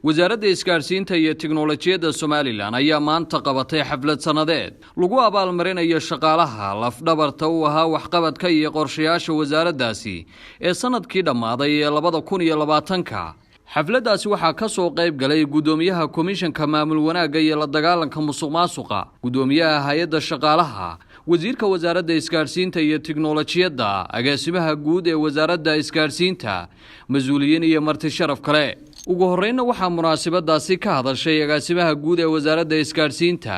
wasaaradda isgaarsiinta iyo tiknoolajiyadda Soomaaliland ayaa maanta qabatay xaflad sanadeed lagu abaalmarinayo shaqaalaha lafdhabarta u ahaa waxqabadka iyo qorshayaasha wasaaraddaasi ee sanadkii dhammaaday ee 2020 xafladdaasi waxaa ka soo qayb galay gudoomiyaha komishanka maamul wanaagga iyo la dagaalanka musuqmaasuqa gudoomiyaha hay'adda shaqaalaha wasiirka wasaaradda isgaarsiinta iyo tiknoolajiyadda agaasimaha guud ee wasaaradda isgaarsiinta mas'uuliyiin iyo marti sharaf kale ugu horreynna waxaa munaasabadaasi ka hadashay agaasimaha guud ee wasaaradda isgaarsiinta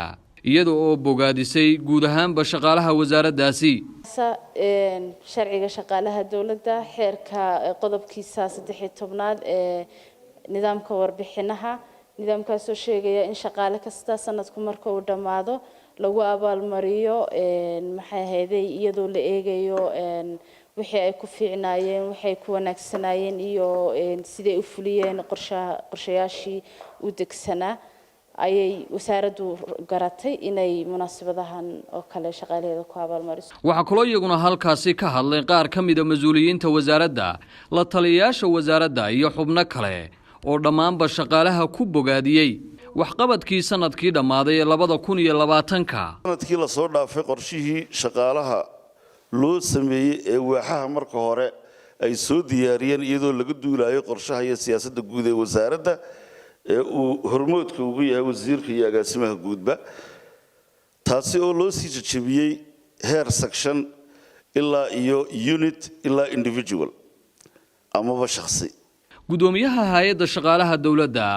iyadoo oo bogaadisay guud ahaanba shaqaalaha wasaaraddaasi sharciga shaqaalaha dawladda xeerka qodobkiisa 13aad ee nidaamka warbixinaha nidaamkaas oo sheegaya in shaqaale kasta sanadku marka uu dhamaado lagu abaalmariyo maxay ahaydey iyadoo la eegayo wixii ay ku fiicnaayeen waxay ku wanaagsanaayeen iyo sidee u fuliyeen qorshayaashii u degsanaa ayay wasaaraddu garatay inay munaasabadahan oo kale shaqaalaheeda ku abaalmariso waxa kaloo iyaguna halkaasi ka hadlay qaar ka mid ah mas'uuliyiinta wasaaradda la taliyayaasha wasaaradda iyo xubno kale oo dhammaanba shaqaalaha ku bogaadiyay waxqabadkii sanadkii dhammaaday ee 2020 sanadkii la soo dhaafay qorshihii shaqaalaha loo sameeyay ee waaxaha marka hore ay soo diyaariyeen iyadoo laga duulayo qorshaha iyo siyaasadda guud ee wasaaradda ee uu hormoodka ugu yahay wasiirka iyo agaasimaha guudba taasi oo loo sii jajabiyay heer section ilaa iyo unit ilaa individual amaba shakhsi gudoomiyaha hay'adda shaqaalaha dawladda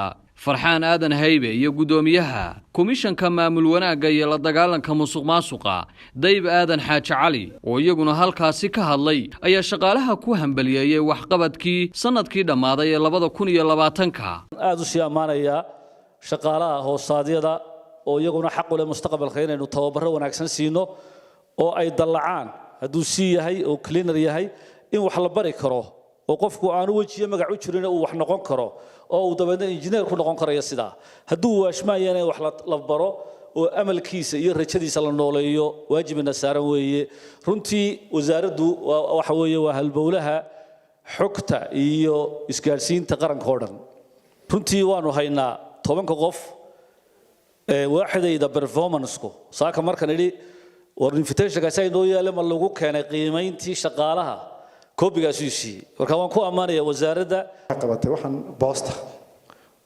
farxaan aadan haybe iyo gudoomiyaha komishanka maamul wanaagga iyo la dagaalanka musuqmaasuqa dayb aadan xaaji cali oo iyaguna halkaasi ka hadlay ayaa shaqaalaha ku hambaliyay waxqabadkii sanadkii dhammaaday ee 2020 aad u sii amaanaya shaqaalaha hoosaadyada oo iyaguna xaq u leh mustaqbalka inaynu tababarro wanaagsan siino oo ay dalacaan hadduu sii yahay oo cleaner yahay in wax la bari karo oo qofku aanu wajiyo magac u jirin oo wax noqon karo oo uu dabeedna injineer ku noqon karayo sida hadduu waashmaayeen wax la baro oo amalkiisa iyo rajadiisa la nooleeyo waajibna saaran weeye runtii wasaaraddu waxa weeye waa halbowlaha xogta iyo isgaarsiinta qaranka oo dhan runtii waanu haynaa 10 qof waaxidayda performance-ku saaka markan idhi war invitation-kaas ay noo yeeleen ma lagu keenay qiimayntii shaqaalaha koobigaas uu siiyay marka waan ku amaanaya wasaaradda qabatay waxaan boosta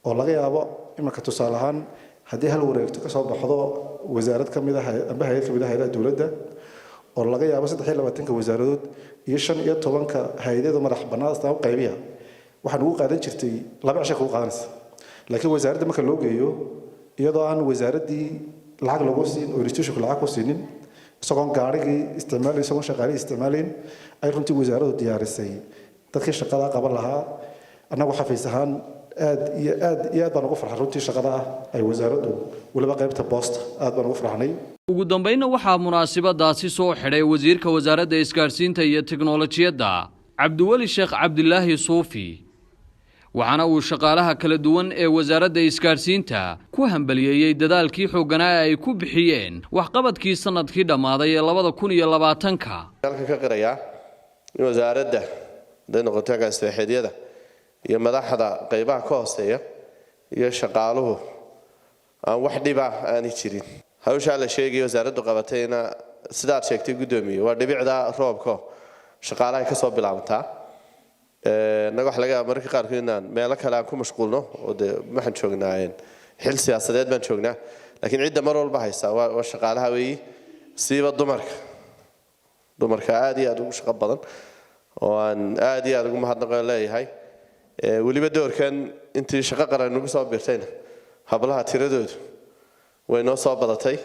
oo laga yaabo imanka tusaale ahaan haddii hal wareegto ka soo baxdo wasaarad ka mid ah amba hay'ad ka mid ah hay'adaha dawladda oo laga yaabo 23 wasaaradood iyo 15 hay'adada madax bannaan istaan qaybiya waxaan ugu qaadan jirtay 2 cisho ku qaadanaysa laakiin wasaaradda marka loo geeyo iyadoo aan wasaaraddii lacag lagu siin oo institution lacag ku siinin isagoon gaarigii isticmaalay isagoon shaqaalihii isticmaalayn ay runtii wasaaraddu diyaarisay dadkii shaqada qaban lahaa annagu xafiis ahaan aad baan ugu farxay runtii shaqada ay wasaaraddu waliba qaybta boosta aad baan ugu farxnay ugu dambeynna waxaa munaasabadaasi soo xidhay wasiirka wasaaradda isgaarsiinta iyo tiknoolajiyadda cabdiweli sheekh cabdilaahi suufi waxaana uu shaqaalaha kala duwan ee wasaaradda isgaarsiinta ku hambaliyay dadaalkii xooganaa ay ku bixiyeen waxqabadkii sanadkii dhammaaday ee 2020 halka ka qiraya in wasaaradda noqotay agaasimaha iyo madaxda qaybaha ka hooseeya iyo shaqaaluhu aan wax dhiba aan jirin hawsha la sheegay wasaaraddu qabatayna sidaad sheegtay gudoomiye waa dhibicda roobka shaqaalaha ka soo bilaabtaa naga wax laga markii qaarkood inaan meel kale aan ku mashquulno oo waxaan joognaa xil siyaasadeed baan joognaa laakiin cidda mar walba haysa waa shaqaalaha weeyi siiba dumarka aad iyo aad ugu shaqo badan oo aan aad iyo aad ugu mahadnaqo leeyahay waliba doorkan intii shaqo qaran ugu soo biirtayna hablaha tiradoodu way noo soo badatay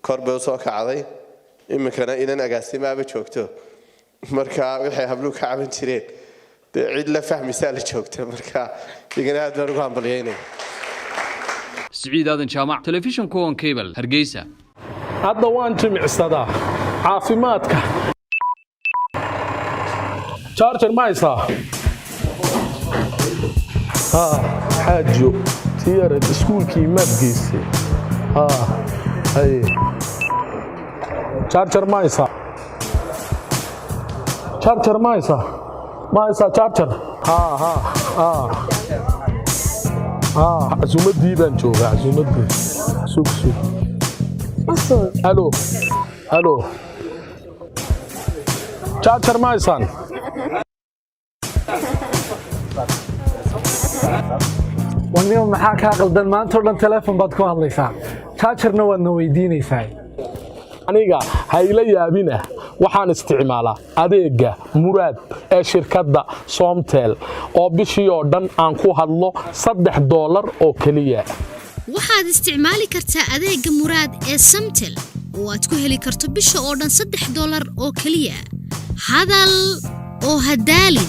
kor bay soo kacday iminkana inaan agaasimaaba joogto marka waxay habluhu ka caban jireen cid la fahmaysa la joogto marka igana aad baan ugu hambalyeynay سعيد هذا جامع تلفزيون كون كيبل هرقيسة هذا وان جمعسدا عافيماتك شارجر ما يصح حاجو تيار سكول كي ما بقيسي هاي شارجر ما يصح شارجر ما يصح شارجر عزومتي بنشوف عزومتي سوق الو الو تشارجر مايسان واليوم maxaa ka qaldan maanta oo dhan telefoon baad ku hadlaysaa chargerna waad na weydiinaysaa aniga hayla yaabina waxaan isticmaalaa adeega muraad ee shirkadda Somtel oo bishii oo dhan aan ku hadlo $3 oo kaliya waxaad isticmaali kartaa adeega muraad ee Somtel oo aad ku heli karto bisha oo dhan $3 oo kaliya hadal oo hadaalin